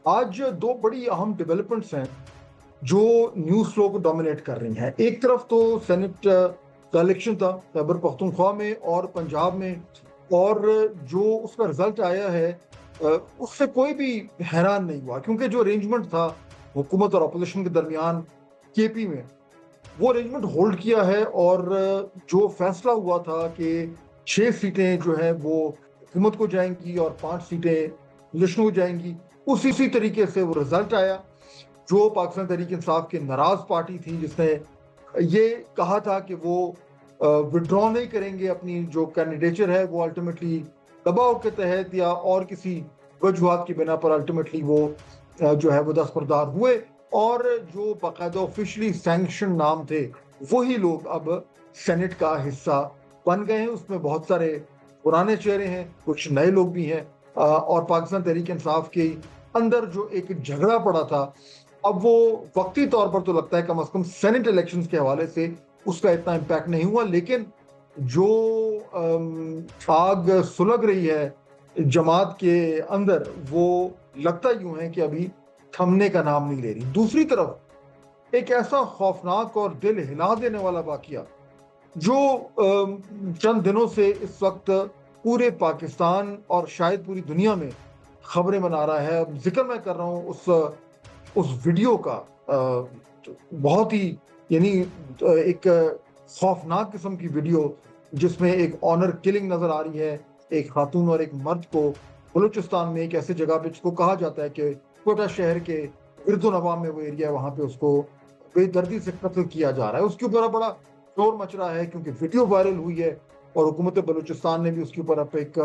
آج دو بڑی اہم ڈیولپمنٹس ہیں جو نیوز فلو کو ڈومینیٹ کر رہی ہیں. ایک طرف تو سینٹ کا الیکشن تھا خیبر پختونخوا میں اور پنجاب میں، اور جو اس کا رزلٹ آیا ہے اس سے کوئی بھی حیران نہیں ہوا، کیونکہ جو ارینجمنٹ تھا حکومت اور اپوزیشن کے درمیان کے پی میں، وہ ارینجمنٹ ہولڈ کیا ہے. اور جو فیصلہ ہوا تھا کہ 6 سیٹیں جو ہے وہ حکومت کو جائیں گی اور 5 سیٹیں اپوزیشن کو جائیں گی، اسی طریقے سے وہ رزلٹ آیا. جو پاکستان تحریک انصاف کی ناراض پارٹی تھی، جس نے یہ کہا تھا کہ وہ وڈرا نہیں کریں گے اپنی جو کینڈیڈیچر ہے، وہ الٹیمیٹلی دباؤ کے تحت یا اور کسی وجوہات کی بنا پر الٹیمیٹلی وہ جو ہے وہ دستبردار ہوئے. اور جو باقاعدہ آفیشلی سینکشن نام تھے، وہی لوگ اب سینٹ کا حصہ بن گئے ہیں. اس میں بہت سارے پرانے چہرے ہیں، کچھ نئے لوگ بھی ہیں. اور پاکستان تحریک انصاف کے اندر جو ایک جھگڑا پڑا تھا، اب وہ وقتی طور پر تو لگتا ہے کم از کم سینٹ الیکشنز کے حوالے سے اس کا اتنا امپیکٹ نہیں ہوا، لیکن جو آگ سلگ رہی ہے جماعت کے اندر، وہ لگتا یوں ہے کہ ابھی تھمنے کا نام نہیں لے رہی. دوسری طرف ایک ایسا خوفناک اور دل ہلا دینے والا واقعہ جو چند دنوں سے اس وقت پورے پاکستان اور شاید پوری دنیا میں خبریں بنا رہا ہے. اب ذکر میں کر رہا ہوں اس ویڈیو کا، بہت ہی یعنی ایک خوفناک قسم کی ویڈیو، جس میں ایک آنر کلنگ نظر آ رہی ہے، ایک خاتون اور ایک مرد کو بلوچستان میں ایک ایسے جگہ پہ جس کو کہا جاتا ہے کہ کوئٹہ شہر کے ارد و نواح میں وہ ایریا ہے، وہاں پہ اس کو بے دردی سے قتل کیا جا رہا ہے. اس کے اوپر بڑا شور مچ رہا ہے کیونکہ ویڈیو وائرل ہوئی ہے، اور حکومت بلوچستان نے بھی اس کے اوپر اب ایک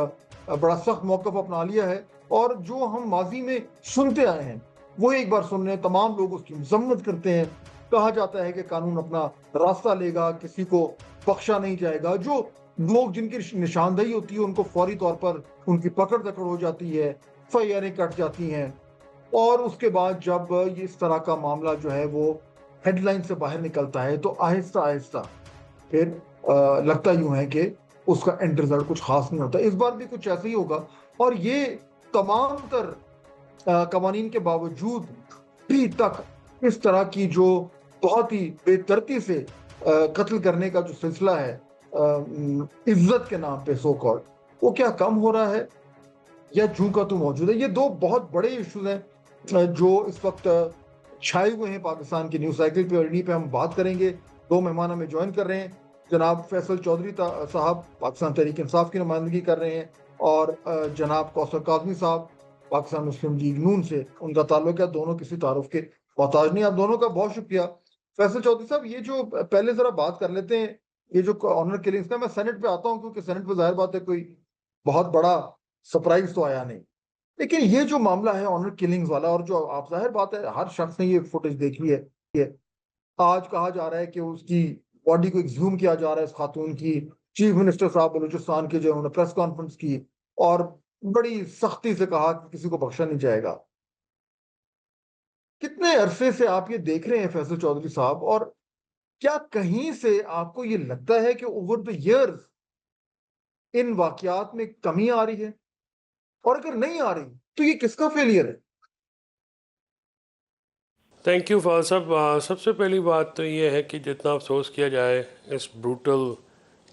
بڑا سخت موقف اپنا لیا ہے. اور جو ہم ماضی میں سنتے آئے ہیں وہ ایک بار سن رہے ہیں، تمام لوگ اس کی مذمت کرتے ہیں. کہا جاتا ہے کہ قانون اپنا راستہ لے گا، کسی کو بخشا نہیں جائے گا. جو لوگ جن کی نشاندہی ہوتی ہے ان کو فوری طور پر ان کی پکڑ دکڑ ہو جاتی ہے، FIR کٹ جاتی ہیں. اور اس کے بعد جب یہ اس طرح کا معاملہ جو ہے وہ ہیڈ لائن سے باہر نکلتا ہے تو آہستہ آہستہ پھر لگتا یوں ہے کہ اس کا اینڈ رزلٹ کچھ خاص نہیں ہوتا. اس بار بھی کچھ ایسا ہی ہوگا. اور یہ تمام تر قوانین کے باوجود بھی تک اس طرح کی جو بہت ہی بے ترتیب سے قتل کرنے کا جو سلسلہ ہے عزت کے نام پہ سو کالڈ، وہ کیا کم ہو رہا ہے یا جوں کا تو موجود ہے؟ یہ دو بہت بڑے ایشوز ہیں جو اس وقت چھائے ہوئے ہیں پاکستان کی نیوز سائیکل پہ، اور انہی پہ ہم بات کریں گے. دو مہمان ہمیں جوائن کر رہے ہیں. جناب فیصل چودھری صاحب پاکستان تحریک انصاف کی نمائندگی کر رہے ہیں، اور جناب کوثر کاظمی صاحب پاکستان مسلم لیگ نون سے ان کا تعلق ہے. دونوں کسی تعارف کے محتاج نہیں. آپ دونوں کا بہت شکریہ. فیصل چودھری صاحب، یہ جو پہلے ذرا بات کر لیتے ہیں یہ جو آنر کلنگز کا، میں سینٹ پہ آتا ہوں کیونکہ سینٹ پہ ظاہر بات ہے کوئی بہت بڑا سرپرائز تو آیا نہیں. لیکن یہ جو معاملہ ہے آنر کلنگز والا، اور جو آپ ظاہر بات ہے ہر شخص نے یہ فوٹیج دیکھی ہے، آج کہا جا رہا ہے کہ اس کی باڈی کو ایکزیوم کیا جا رہا ہے اس خاتون کی. چیف منسٹر صاحب بلوچستان کے جو انہوں نے پریس کانفرنس کی اور بڑی سختی سے کہا کہ کسی کو بخشا نہیں جائے گا. کتنے عرصے سے آپ یہ دیکھ رہے ہیں فیصل چودھری صاحب، اور کیا کہیں سے آپ کو یہ لگتا ہے کہ اوور دا ایئرز ان واقعات میں کمی آ رہی ہے؟ اور اگر نہیں آ رہی تو یہ کس کا فیلئر ہے؟ تھینک یو فال صاحب. سب سے پہلی بات تو یہ ہے کہ جتنا افسوس کیا جائے اس بروٹل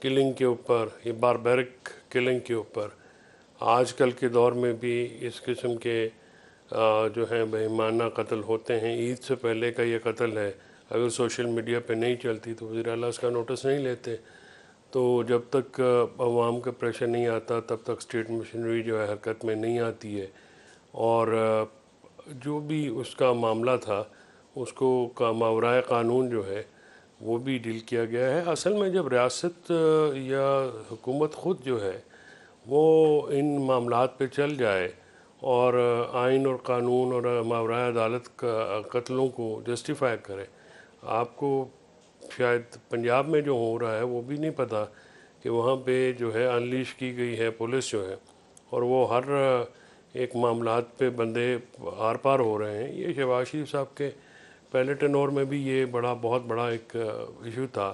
کلنگ کے اوپر، یہ باربیرک کلنگ کے اوپر، آج کل کے دور میں بھی اس قسم کے جو ہیں بے ایمانہ قتل ہوتے ہیں. عید سے پہلے کا یہ قتل ہے، اگر سوشل میڈیا پہ نہیں چلتی تو وزیر اعلیٰ اس کا نوٹس نہیں لیتے. تو جب تک عوام کا پریشر نہیں آتا تب تک اسٹیٹ مشینری جو ہے حرکت میں نہیں آتی ہے. اور جو بھی اس کا معاملہ تھا اس کو ماورائے قانون جو ہے وہ بھی ڈیل کیا گیا ہے. اصل میں جب ریاست یا حکومت خود جو ہے وہ ان معاملات پہ چل جائے اور آئین اور قانون اور ماورائے عدالت کا قتلوں کو جسٹیفائی کرے. آپ کو شاید پنجاب میں جو ہو رہا ہے وہ بھی نہیں پتہ کہ وہاں پہ جو ہے انلیش کی گئی ہے پولیس جو ہے، اور وہ ہر ایک معاملات پہ بندے آر پار ہو رہے ہیں. یہ شہباز شریف صاحب کے پہلے ٹینور میں بھی یہ بہت بڑا ایک ایشو تھا.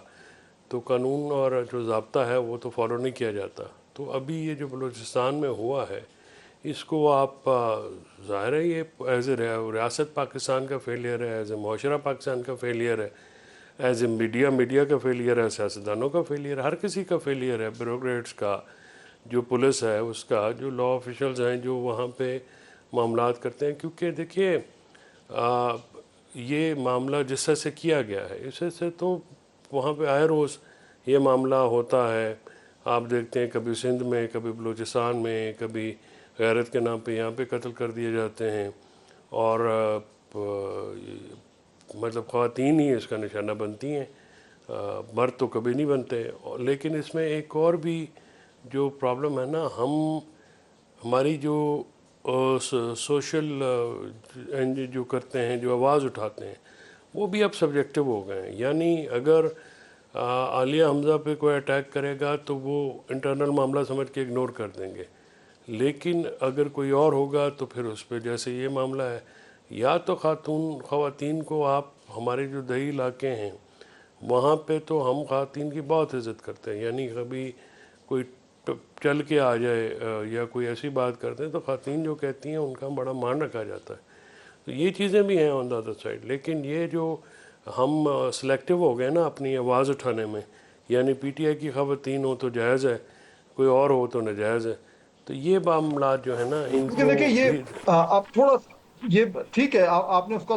تو قانون اور جو ضابطہ ہے وہ تو فالو نہیں کیا جاتا. تو ابھی یہ جو بلوچستان میں ہوا ہے اس کو آپ ظاہر ہے یہ ایز اے ریاست پاکستان کا فیلئر ہے، ایز اے معاشرہ پاکستان کا فیلئر ہے، ایز اے میڈیا کا فیلئر ہے، سیاستدانوں کا فیلئر ہے، ہر کسی کا فیلئر ہے، بیوروکریٹس کا، جو پولیس ہے اس کا، جو لا آفیشلز ہیں جو وہاں پہ معاملات کرتے ہیں. کیونکہ دیکھیے یہ معاملہ جس طرح سے کیا گیا ہے اس سے تو وہاں پہ آئے روز یہ معاملہ ہوتا ہے. آپ دیکھتے ہیں کبھی سندھ میں، کبھی بلوچستان میں، کبھی غیرت کے نام پہ یہاں پہ قتل کر دیے جاتے ہیں، اور مطلب خواتین ہی اس کا نشانہ بنتی ہیں، مرد تو کبھی نہیں بنتے. لیکن اس میں ایک اور بھی جو پرابلم ہے نا، ہماری جو سوشل جو کرتے ہیں، جو آواز اٹھاتے ہیں، وہ بھی اب سبجیکٹو ہو گئے ہیں. یعنی اگر عالیہ حمزہ پہ کوئی اٹیک کرے گا تو وہ انٹرنل معاملہ سمجھ کے اگنور کر دیں گے، لیکن اگر کوئی اور ہوگا تو پھر اس پہ جیسے یہ معاملہ ہے، یا تو خواتین کو آپ، ہمارے جو دیہی علاقے ہیں وہاں پہ تو ہم خواتین کی بہت عزت کرتے ہیں. یعنی کبھی کوئی چل کے آ جائے یا کوئی ایسی بات کرتے ہیں تو خواتین جو کہتی ہیں ان کا بڑا مان رکھا جاتا ہے. تو یہ چیزیں بھی ہیں آن دا ادر سائڈ. لیکن یہ جو ہم سلیکٹیو ہو گئے نا اپنی آواز اٹھانے میں، یعنی پی ٹی آئی کی خواتین ہو تو جائز ہے، کوئی اور ہو تو ناجائز ہے. تو یہ معاملات جو ہے نا ان لیکن کو دیکھیں یہ بھی آپ تھوڑا یہ ٹھیک ہے، آپ نے اس کا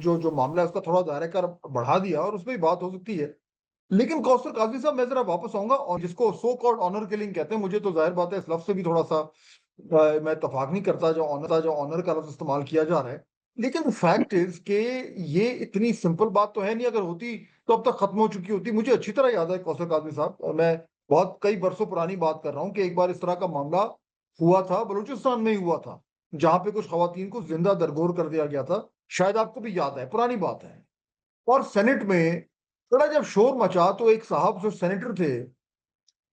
جو معاملہ ہے اس کا تھوڑا دائرہ کار بڑھا دیا اور اس پہ بھی بات ہو سکتی ہے. لیکن کوثر قاضی صاحب میں ذرا واپس آؤں گا، اور جس کو سو کالڈ آنر کلنگ کہتے ہیں، مجھے تو ظاہر بات ہے اس لفظ سے بھی تھوڑا سا میں اتفاق نہیں کرتا جو آنر کا لفظ استعمال کیا جا رہا ہے. لیکن فیکٹ از کہ یہ اتنی سمپل بات تو ہے نہیں، اگر ہوتی تو اب تک ختم ہو چکی ہوتی. مجھے اچھی طرح یاد ہے کوثر قاضی صاحب، میں بہت کئی برسوں پرانی بات کر رہا ہوں کہ ایک بار اس طرح کا معاملہ ہوا تھا، بلوچستان میں ہی ہوا تھا، جہاں پہ کچھ خواتین کو زندہ درگور کر دیا گیا تھا. شاید آپ کو بھی یاد ہے، پرانی بات ہے. اور سینٹ میں بڑا جب شور مچا تو ایک صاحب جو سینیٹر تھے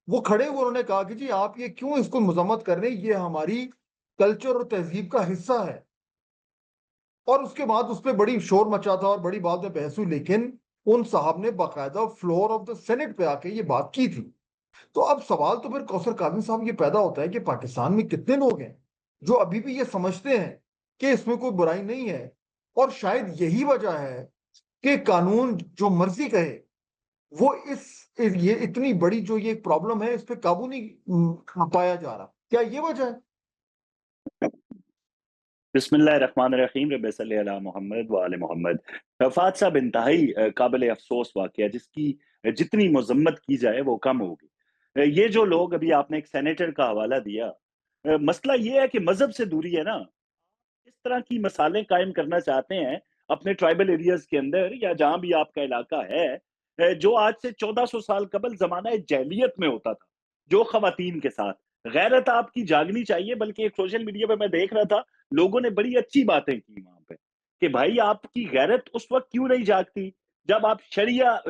وہ کھڑے ہوئے، انہوں نے کہا کہ جی آپ یہ کیوں اس کو مذمت کر رہے ہیں، یہ ہماری کلچر اور تہذیب کا حصہ ہے. اور اس کے بعد اس پہ بڑی شور مچا تھا اور بڑی بات میں بحث ہوئی، لیکن ان صاحب نے باقاعدہ فلور آف دا سینٹ پہ آ کے یہ بات کی تھی. تو اب سوال تو پھر کوثر قاضی صاحب یہ پیدا ہوتا ہے کہ پاکستان میں کتنے لوگ ہیں جو ابھی بھی یہ سمجھتے ہیں کہ اس میں کوئی برائی نہیں ہے. اور شاید یہی وجہ ہے کہ قانون جو مرضی کہے وہ یہ اتنی بڑی جو یہ پرابلم ہے اس پہ قابو نہیں پایا جا رہا. کیا یہ وجہ ہے؟ بسم اللہ الرحمن الرحیم. رب صلی علی محمد و آل محمد. فہد صاحب، انتہائی قابل افسوس واقعہ جس کی جتنی مذمت کی جائے وہ کم ہوگی. یہ جو لوگ، ابھی آپ نے ایک سینیٹر کا حوالہ دیا، مسئلہ یہ ہے کہ مذہب سے دوری ہے نا. اس طرح کی مثالیں قائم کرنا چاہتے ہیں اپنے ٹرائبل ایریاز کے اندر یا جہاں بھی آپ کا علاقہ ہے، جو آج سے 1400 سال قبل زمانہ جاہلیت میں ہوتا تھا، جو خواتین کے ساتھ غیرت آپ کی جاگنی چاہیے. بلکہ ایک سوشل میڈیا پہ میں دیکھ رہا تھا، لوگوں نے بڑی اچھی باتیں کی وہاں پہ کہ بھائی آپ کی غیرت اس وقت کیوں نہیں جاگتی جب آپ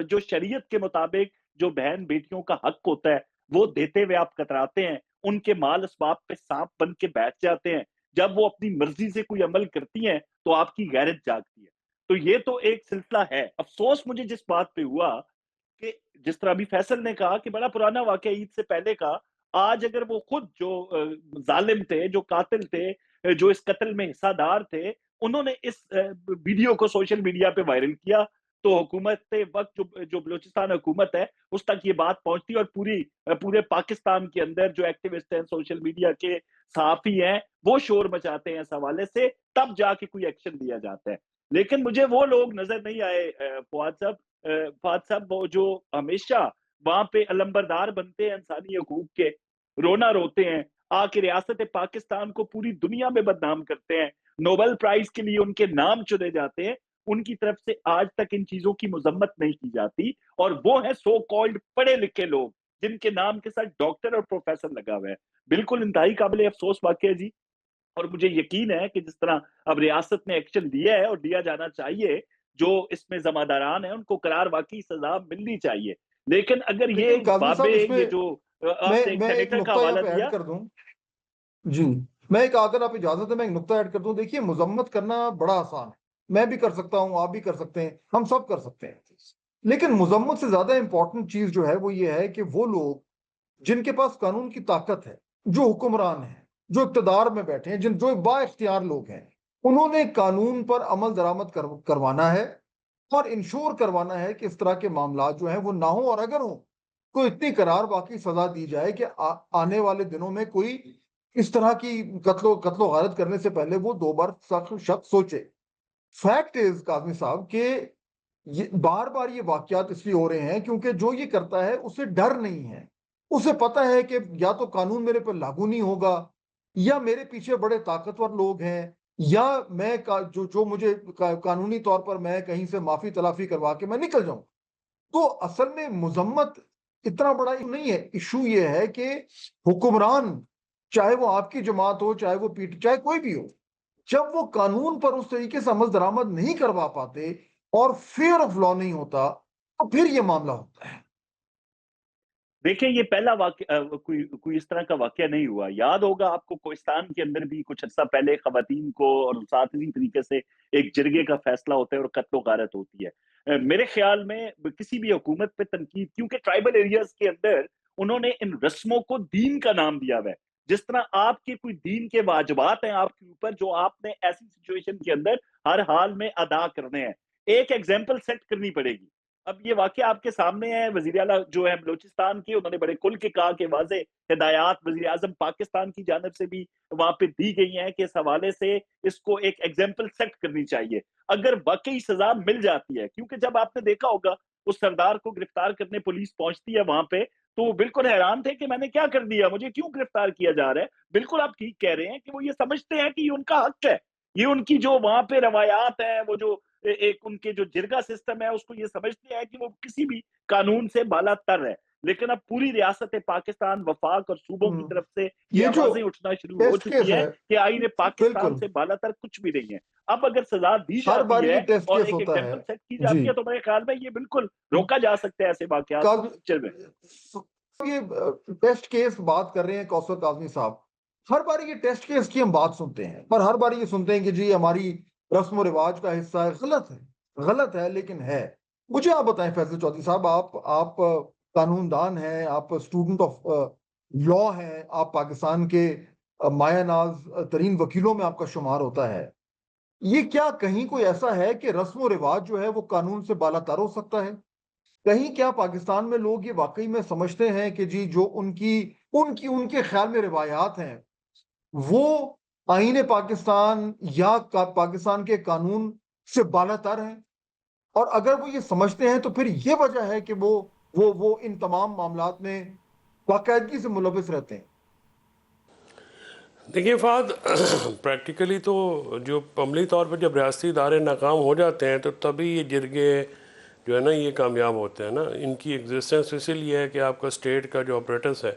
جو شریعت کے مطابق جو بہن بیٹیوں کا حق ہوتا ہے وہ دیتے ہوئے آپ کتراتے ہیں، ان کے مال اسباب پہ سانپ بن کے بیٹھ جاتے ہیں. جب وہ اپنی مرضی سے کوئی عمل کرتی ہیں تو آپ کی غیرت جاگتی ہے. تو یہ تو ایک سلسلہ ہے. افسوس مجھے جس بات پہ ہوا کہ جس طرح ابھی فیصل نے کہا کہ بڑا پرانا واقعہ عید سے پہلے کا، آج اگر وہ خود جو ظالم تھے، جو قاتل تھے، جو اس قتل میں حصہ دار تھے، انہوں نے اس ویڈیو کو سوشل میڈیا پہ وائرل کیا تو حکومت وقت جو بلوچستان حکومت ہے اس تک یہ بات پہنچتی، اور پورے پاکستان کے اندر جو ایکٹیوسٹ ہیں، سوشل میڈیا کے صحافی ہیں، وہ شور مچاتے ہیں اس حوالے سے، تب جا کے کوئی ایکشن لیا جاتا ہے. لیکن مجھے وہ لوگ نظر نہیں آئے فہد صاحب وہ جو ہمیشہ وہاں پہ علمبردار بنتے ہیں انسانی حقوق کے، رونا روتے ہیں، آ کے ریاست پاکستان کو پوری دنیا میں بدنام کرتے ہیں، نوبل پرائز کے لیے ان کے نام چنے جاتے ہیں. ان کی طرف سے آج تک ان چیزوں کی مذمت نہیں کی جاتی. اور وہ ہیں سو کالڈ پڑھے لکھے لوگ جن کے نام کے ساتھ ڈاکٹر اور پروفیسر لگا ہوا ہے. بالکل انتہائی قابل افسوس واقعہ جی. اور مجھے یقین ہے کہ جس طرح اب ریاست نے ایکشن لیا ہے اور لیا جانا چاہیے، جو اس میں ذمہ داران ہیں ان کو قرار واقعی سزا ملنی چاہیے. لیکن اگر لیکن یہ قاضی صاحب بابے، اس میں یہ جو آپ نے ایک میں ایک سینیٹر کا نقطہ یہاں حوالہ پہ ایڈ دیا. کر دوں. جی، میں ایک، اگر آپ اجازت ہے میں ایک نقطہ ایڈ کر دوں. دیکھیے مذمت کرنا بڑا آسان ہے، میں بھی کر سکتا ہوں، آپ بھی کر سکتے ہیں، ہم سب کر سکتے ہیں. لیکن مذمت سے زیادہ امپورٹنٹ چیز جو ہے وہ یہ ہے کہ وہ لوگ جن کے پاس قانون کی طاقت ہے، جو حکمران ہیں، جو اقتدار میں بیٹھے ہیں، جو با اختیار لوگ ہیں، انہوں نے قانون پر عمل درآمد کروانا ہے اور انشور کروانا ہے کہ اس طرح کے معاملات جو ہیں وہ نہ ہوں، اور اگر ہوں تو اتنی قرار باقی سزا دی جائے کہ آنے والے دنوں میں کوئی اس طرح کی قتل و غارت کرنے سے پہلے وہ دو بار شخص سوچے۔ فیکٹ از کاظمی صاحب کہ بار بار یہ واقعات اس لیے ہو رہے ہیں کیونکہ جو یہ کرتا ہے اسے ڈر نہیں ہے، اسے پتا ہے کہ یا تو قانون میرے پر لاگو نہیں ہوگا، یا میرے پیچھے بڑے طاقتور لوگ ہیں، یا میں جو مجھے قانونی طور پر میں کہیں سے معافی تلافی کروا کے میں نکل جاؤں۔ تو اصل میں مذمت اتنا بڑا نہیں ہے، ایشو یہ ہے کہ حکمران، چاہے وہ آپ کی جماعت ہو، چاہے وہ چاہے کوئی بھی ہو، جب وہ قانون پر اس طریقے سے عمل درآمد نہیں کروا پاتے اور فیئر آف لا نہیں ہوتا، تو پھر یہ معاملہ ہوتا ہے۔ دیکھیں یہ پہلا واقعہ کوئی اس طرح کا واقعہ نہیں ہوا. یاد ہوگا آپ کو کوہستان کے اندر بھی کچھ عرصہ پہلے خواتین کو اور ساتھ ہی طریقے سے ایک جرگے کا فیصلہ ہوتا ہے اور قتل و غارت ہوتی ہے. میرے خیال میں کسی بھی حکومت پہ تنقید، کیونکہ ٹرائبل ایریاز کے اندر انہوں نے ان رسموں کو دین کا نام دیا ہوا ہے. جس طرح آپ کے کوئی دین کے واجبات ہیں آپ کے اوپر، جو آپ نے ایسی سچویشن کے اندر ہر حال میں ادا کرنے ہیں. ایک ایگزامپل سیٹ کرنی پڑے گی. اب یہ واقعہ آپ کے سامنے ہے، وزیر اعلیٰ جو ہے بلوچستان کے، انہوں نے بڑے کھل کے کہا کہ واضح ہدایات وزیر اعظم پاکستان کی جانب سے بھی وہاں پہ دی گئی ہیں کہ اس حوالے سے اس کو ایک ایگزامپل سیٹ کرنی چاہیے اگر واقعی سزا مل جاتی ہے. کیونکہ جب آپ نے دیکھا ہوگا اس سردار کو گرفتار کرنے پولیس پہنچتی ہے وہاں پہ، تو وہ بالکل حیران تھے کہ میں نے کیا کر دیا، مجھے کیوں گرفتار کیا جا رہا ہے. بالکل آپ ٹھیک کہہ رہے ہیں کہ وہ یہ سمجھتے ہیں کہ یہ ان کا حق ہے، یہ ان کی جو وہاں پہ روایات ہیں، وہ جو ایک ان کے جو جرگا سسٹم ہے، اس کو یہ سمجھتے ہیں کہ وہ کسی بھی قانون سے بالا تر ہے. لیکن اب پوری ریاست پاکستان، وفاق اور صوبوں کی طرف سے یہ یہ جو آوازیں اٹھنا شروع ہو ٹیسٹ چکی کیس ہیں ہے، کہ آئین پاکستان بالکل سے بالا تر کچھ بھی نہیں ہے. اب اگر سزا دی ہر بار جاتی ہے یہ ٹیسٹ اور کیس ایک ہوتا ہے. ایگزامپل سیٹ کی جی، جاتی ہے تو میرے خیال میں یہ بالکل روکا جا سکتا ہے ایسے واقعات کو فیوچر میں. یہ ٹیسٹ کیس بات کر رہے ہیں کوثر کاظمی صاحب، ہر بار یہ ٹیسٹ کیس کی ہم بات سنتے ہیں، پر ہر بار یہ سنتے ہیں کہ جی ہماری رسم و رواج کا حصہ ہے. غلط ہے لیکن ہے. مجھے آپ بتائیں فیصل چودھری صاحب، آپ قانون دان ہیں، آپ اسٹوڈنٹ آف لا ہیں، آپ پاکستان کے مایہ ناز ترین وکیلوں میں آپ کا شمار ہوتا ہے. یہ کیا کہیں کوئی ایسا ہے کہ رسم و رواج جو ہے وہ قانون سے بالا تر ہو سکتا ہے؟ کہیں کیا پاکستان میں لوگ یہ واقعی میں سمجھتے ہیں کہ جی جو ان کے خیال میں روایات ہیں وہ آئین پاکستان یا پاکستان کے قانون سے بالا تر ہیں؟ اور اگر وہ یہ سمجھتے ہیں تو پھر یہ وجہ ہے کہ وہ ان تمام معاملات میں باقاعدگی سے ملوث رہتے ہیں. دیکھیے فہد، پریکٹیکلی تو جو عملی طور پر جب ریاستی ادارے ناکام ہو جاتے ہیں تو تبھی یہ جرگے جو ہے نا یہ کامیاب ہوتے ہیں نا. ان کی ایگزسٹنس اسی لیے ہے کہ آپ کا اسٹیٹ کا جو آپریٹس ہے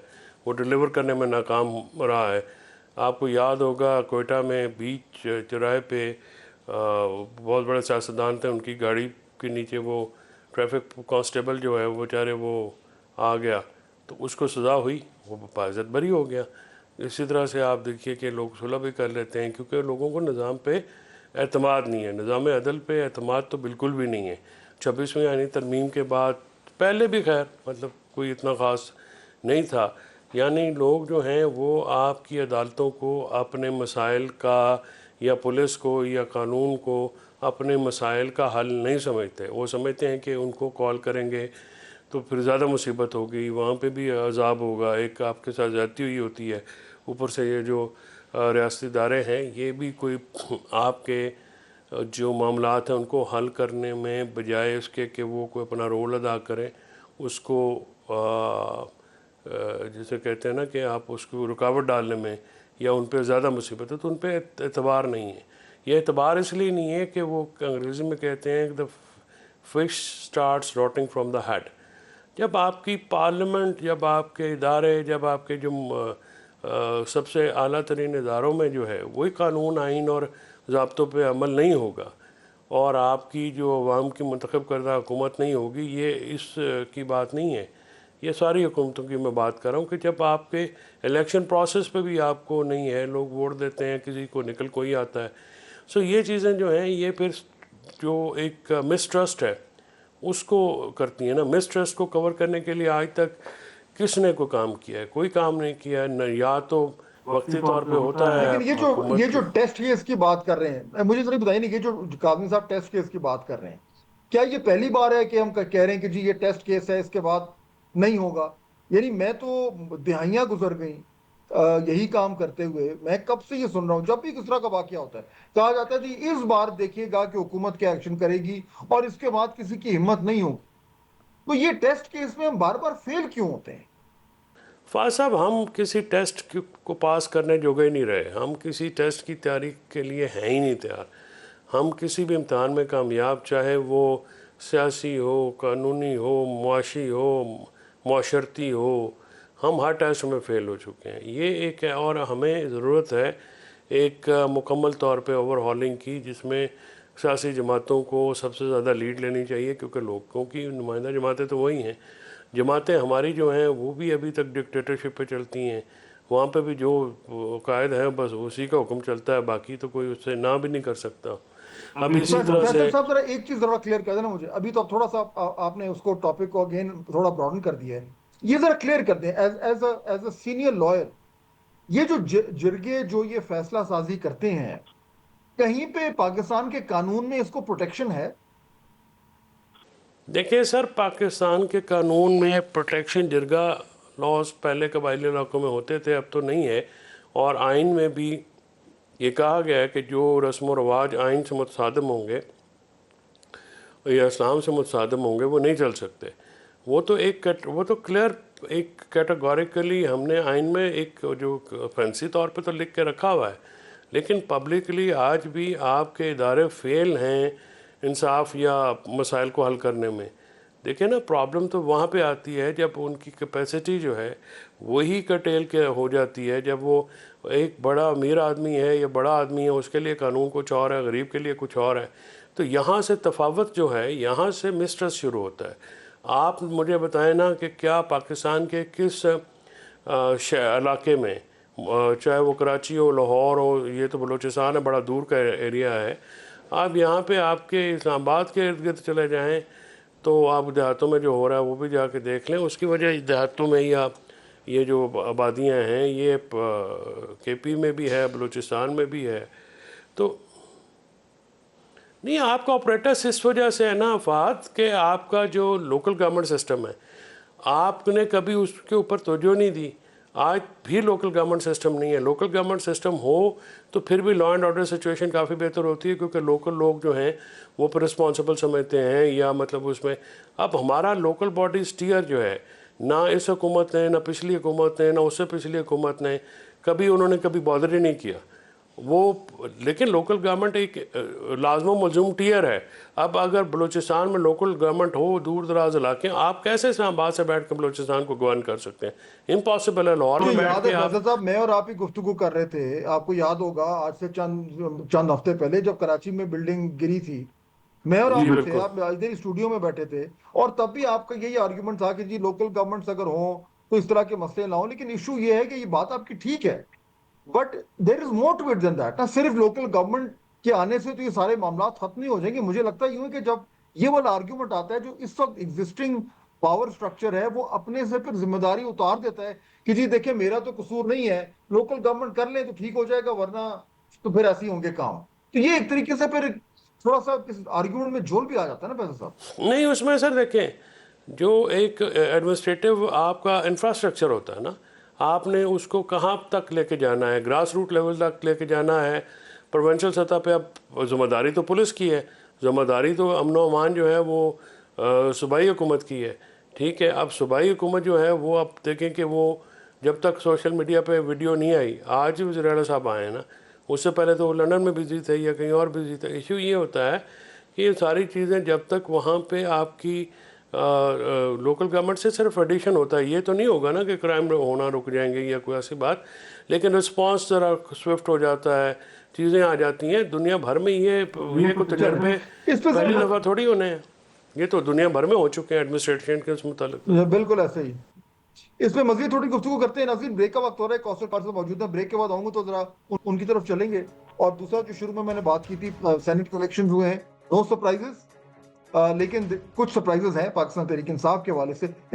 وہ ڈیلیور کرنے میں ناکام رہا ہے. آپ کو یاد ہوگا کوئٹہ میں بیچ چوراہے پہ بہت بڑے سیاستدان تھے، ان کی گاڑی کے نیچے وہ ٹریفک کانسٹیبل جو ہے وہ بیچارے وہ آ گیا تو اس کو سزا ہوئی، وہ باعزت بری ہو گیا. اسی طرح سے آپ دیکھیے کہ لوگ صلح بھی کر لیتے ہیں کیونکہ لوگوں کو نظام پہ اعتماد نہیں ہے. نظام عدل پہ اعتماد تو بالکل بھی نہیں ہے. 26ویں آئینی ترمیم کے بعد، پہلے بھی خیر مطلب کوئی اتنا خاص نہیں تھا، یعنی لوگ جو ہیں وہ آپ کی عدالتوں کو اپنے مسائل کا یا پولیس کو یا قانون کو اپنے مسائل کا حل نہیں سمجھتے. وہ سمجھتے ہیں کہ ان کو کال کریں گے تو پھر زیادہ مصیبت ہوگی، وہاں پہ بھی عذاب ہوگا، ایک آپ کے ساتھ زیادتی ہوئی ہوتی ہے. اوپر سے یہ جو ریاستی ادارے ہیں یہ بھی کوئی آپ کے جو معاملات ہیں ان کو حل کرنے میں بجائے اس کے کہ وہ کوئی اپنا رول ادا کریں، اس کو جسے کہتے ہیں نا کہ آپ اس کو رکاوٹ ڈالنے میں یا ان پہ زیادہ مصیبت ہے تو ان پہ اعتبار نہیں ہے. یہ اعتبار اس لیے نہیں ہے کہ وہ انگریزی میں کہتے ہیں کہ the fish starts rotting from the head. جب آپ کی پارلیمنٹ، جب آپ کے ادارے، جب آپ کے جو سب سے اعلیٰ ترین اداروں میں جو ہے وہی قانون آئین اور ضابطوں پہ عمل نہیں ہوگا اور آپ کی جو عوام کی منتخب کردہ حکومت نہیں ہوگی، یہ اس کی بات نہیں ہے. یہ ساری حکومتوں کی میں بات کر رہا ہوں کہ جب آپ کے الیکشن پروسیس پہ بھی آپ کو نہیں ہے، لوگ ووٹ دیتے ہیں، کسی کو نکل کوئی آتا ہے. سو یہ چیزیں جو ہیں یہ پھر جو ایک مسٹرسٹ ہے اس کو کرتی ہیں نا. مسٹرسٹ کو کور کرنے کے لیے آج تک کس نے کوئی کام کیا ہے؟ کوئی کام نہیں کیا ہے. یا تو وقتی طور پہ ہوتا ہے لیکن حکومت یہ جو کی. ٹیسٹ کیس کی بات کر رہے ہیں، مجھے ذرا بتائیے کہ یہ جو کاظمی صاحب ٹیسٹ کیس کی بات کر رہے ہیں، کیا یہ پہلی بار ہے کہ ہم کہہ رہے ہیں کہ جی یہ ٹیسٹ کیس ہے اس کے بعد نہیں ہوگا؟ یعنی میں تو دہائیاں گزر گئیں یہی کام کرتے ہوئے، میں کب سے یہ سن رہا ہوں جب بھی کس طرح کا واقعہ ہوتا ہے کہا جاتا ہے جی اس بار دیکھیے گا کہ حکومت کیا ایکشن کرے گی اور اس کے بعد کسی کی ہمت نہیں ہوگی. تو یہ ٹیسٹ کیس میں ہم بار بار فیل کیوں ہوتے ہیں؟ فاضل صاحب ہم کسی ٹیسٹ کو پاس کرنے جوگے نہیں رہے، ہم کسی ٹیسٹ کی تیاری کے لیے ہیں ہی نہیں تیار. ہم کسی بھی امتحان میں کامیاب، چاہے وہ سیاسی ہو، قانونی ہو، معاشی ہو، معاشرتی ہو، ہم ہر ٹیسٹ میں فیل ہو چکے ہیں. یہ ایک ہے، اور ہمیں ضرورت ہے ایک مکمل طور پہ اوور ہالنگ کی، جس میں سیاسی جماعتوں کو سب سے زیادہ لیڈ لینی چاہیے، کیونکہ لوگوں کی نمائندہ جماعتیں تو وہی ہیں. جماعتیں ہماری جو ہیں وہ بھی ابھی تک ڈکٹیٹرشپ پہ چلتی ہیں، وہاں پہ بھی جو قائد ہیں بس اسی کا حکم چلتا ہے، باقی تو کوئی اس سے نہ بھی نہیں کر سکتا. اب اسی طرح سے فیصل صاحب ذرا ایک چیز ذرا کلیئر کر دینا مجھے، ابھی تو اب تھوڑا سا آپ نے اس کو ٹاپک کو اگین تھوڑا براڈن کر دیا ہے، یہ ذرا کلیئر کر دیں ایز اے سینئر لائر. یہ جو جرگے جو یہ فیصلہ سازی کرتے ہیں، کہیں پہ پاکستان کے قانون میں اس کو پروٹیکشن ہے؟ دیکھیں سر، پاکستان کے قانون میں پروٹیکشن جرگہ لاز پہلے قبائلی علاقوں میں ہوتے تھے، اب تو نہیں ہے. اور آئین میں بھی یہ کہا گیا ہے کہ جو رسم و رواج آئین سے متصادم ہوں گے یا اسلام سے متصادم ہوں گے وہ نہیں چل سکتے. وہ تو کلیئر ایک کیٹاگوریکلی ہم نے آئین میں ایک جو فینسی طور پہ تو لکھ کے رکھا ہوا ہے، لیکن پبلکلی آج بھی آپ کے ادارے فیل ہیں انصاف یا مسائل کو حل کرنے میں. دیکھیں نا، پرابلم تو وہاں پہ آتی ہے جب ان کی کیپیسٹی جو ہے وہی کٹیل کے ہو جاتی ہے. جب وہ ایک بڑا امیر آدمی ہے یا بڑا آدمی ہے، اس کے لیے قانون کچھ اور ہے، غریب کے لیے کچھ اور ہے. تو یہاں سے تفاوت جو ہے، یہاں سے مسٹرس شروع ہوتا ہے. آپ مجھے بتائیں نا کہ کیا پاکستان کے کس علاقے میں، چاہے وہ کراچی ہو، لاہور ہو، یہ تو بلوچستان ہے، بڑا دور کا ایریا ہے. آپ یہاں پہ آپ کے اسلام آباد کے ارد گرد چلے جائیں تو آپ دیہاتوں میں جو ہو رہا ہے وہ بھی جا کے دیکھ لیں. اس کی وجہ دیہاتوں میں ہی آپ یہ جو آبادیاں ہیں یہ کے پی میں بھی ہے، بلوچستان میں بھی ہے. تو نہیں، آپ کا آپریٹس اس وجہ سے ہے نا فہد کہ آپ کا جو لوکل گورنمنٹ سسٹم ہے آپ نے کبھی اس کے اوپر توجہ نہیں دی. آج بھی لوکل گورنمنٹ سسٹم نہیں ہے. لوکل گورنمنٹ سسٹم ہو تو پھر بھی لا اینڈ آرڈر سچویشن کافی بہتر ہوتی ہے، کیونکہ لوکل لوگ جو ہیں وہ پھر رسپانسبل سمجھتے ہیں، یا مطلب اس میں اب ہمارا لوکل باڈی اسٹیئر جو ہے، نہ اس حکومت نے، نہ پچھلی حکومت نے، نہ اس سے پچھلی حکومت نے کبھی انہوں نے کبھی بادر ہی نہیں کیا وہ. لیکن لوکل گورنمنٹ ایک لازم و ملزوم ٹیئر ہے. اب اگر بلوچستان میں لوکل گورنمنٹ ہو، دور دراز علاقے، آپ کیسے اسلام آباد سے بیٹھ کر بلوچستان کو گورن کر سکتے ہیں؟ امپاسبل ہے. لاہور میں بیٹھ یاد ہے کے آپ فیصل صاحب، میں اور آپ ہی گفتگو کر رہے تھے، آپ کو یاد ہوگا آج سے چند ہفتے پہلے جب کراچی میں بلڈنگ گری تھی، میں اور آپ تھے، آپ ادھر اسٹوڈیو میں بیٹھے تھے، اور تب بھی آپ کا یہی آرگیومنٹ تھا کہ جی لوکل گورنمنٹس اگر ہوں تو اس طرح کے مسئلے نہ ہوں. لیکن ایشو یہ ہے کہ یہ بات آپ کی ٹھیک ہے، but there is more to it than that. نہ صرف لوکل گورنمنٹ کے آنے سے تو یہ سارے معاملات ختم نہیں ہو جائیں گے. مجھے لگتا ہے یوں کہ جب یہ والا آرگیومنٹ آتا ہے جو اس وقت ایگزسٹنگ پاور سٹرکچر ہے وہ اپنے سے پھر ذمہ داری اتار دیتا ہے کہ جی دیکھیں میرا تو قصور نہیں ہے، لوکل گورنمنٹ کر لیں تو ٹھیک ہو جائے گا، ورنہ تو پھر ایسے ہی ہوں گے کام. تو یہ ایک طریقے سے پھر تھوڑا سا اس آرگیومنٹ میں جھول بھی آ جاتا ہے نا فیصل صاحب. نہیں، اس میں سر دیکھیں، جو ایک ایڈمنسٹریٹو آپ کا انفراسٹرکچر ہوتا ہے نا، آپ نے اس کو کہاں تک لے کے جانا ہے، گراس روٹ لیول تک لے کے جانا ہے. پروونشل سطح پہ اب ذمہ داری تو پولیس کی ہے، ذمہ داری تو امن و امان جو ہے وہ صوبائی حکومت کی ہے. ٹھیک ہے، اب صوبائی حکومت جو ہے وہ اب دیکھیں کہ وہ جب تک سوشل میڈیا پہ ویڈیو نہیں آئی، آج وزیر اعلیٰ صاحب آئے ہیں نا، اس سے پہلے تو وہ لندن میں بزی تھے یا کہیں اور بزی تھے. ایشو یہ ہوتا ہے کہ یہ ساری چیزیں جب تک وہاں پہ آپ کی لوکل گورنمنٹ سے صرف ایڈیشن ہوتا ہے، یہ تو نہیں ہوگا نا کہ کرائم ہونا رک جائیں گے یا کوئی ایسی بات، لیکن رسپانس ذرا سوئفٹ ہو جاتا ہے، چیزیں آ جاتی ہیں. دنیا بھر میں یہ کوئی تجربے پہلی دفعہ تھوڑی ہونے ہیں، یہ تو دنیا بھر میں ہو چکے ہیں ایڈمنسٹریشن کے اس متعلق. بالکل ایسے ہی. اس پہ مزید تھوڑی گفتگو کرتے ہیں. ناظرین، بریک کا وقت ہو رہا ہے، کوثر پارسل موجود ہے، بریک کے بعد آؤں گا تو ذرا ان کی طرف چلیں گے. اور دوسرا جو شروع میں نے بات کی تھی، سینٹ کے الیکشن ہوئے ہیں، نو سرپرائزز، لیکن کچھ سرپرائزز ہیں پاکستان تحریک انصاف کے حوالے سے.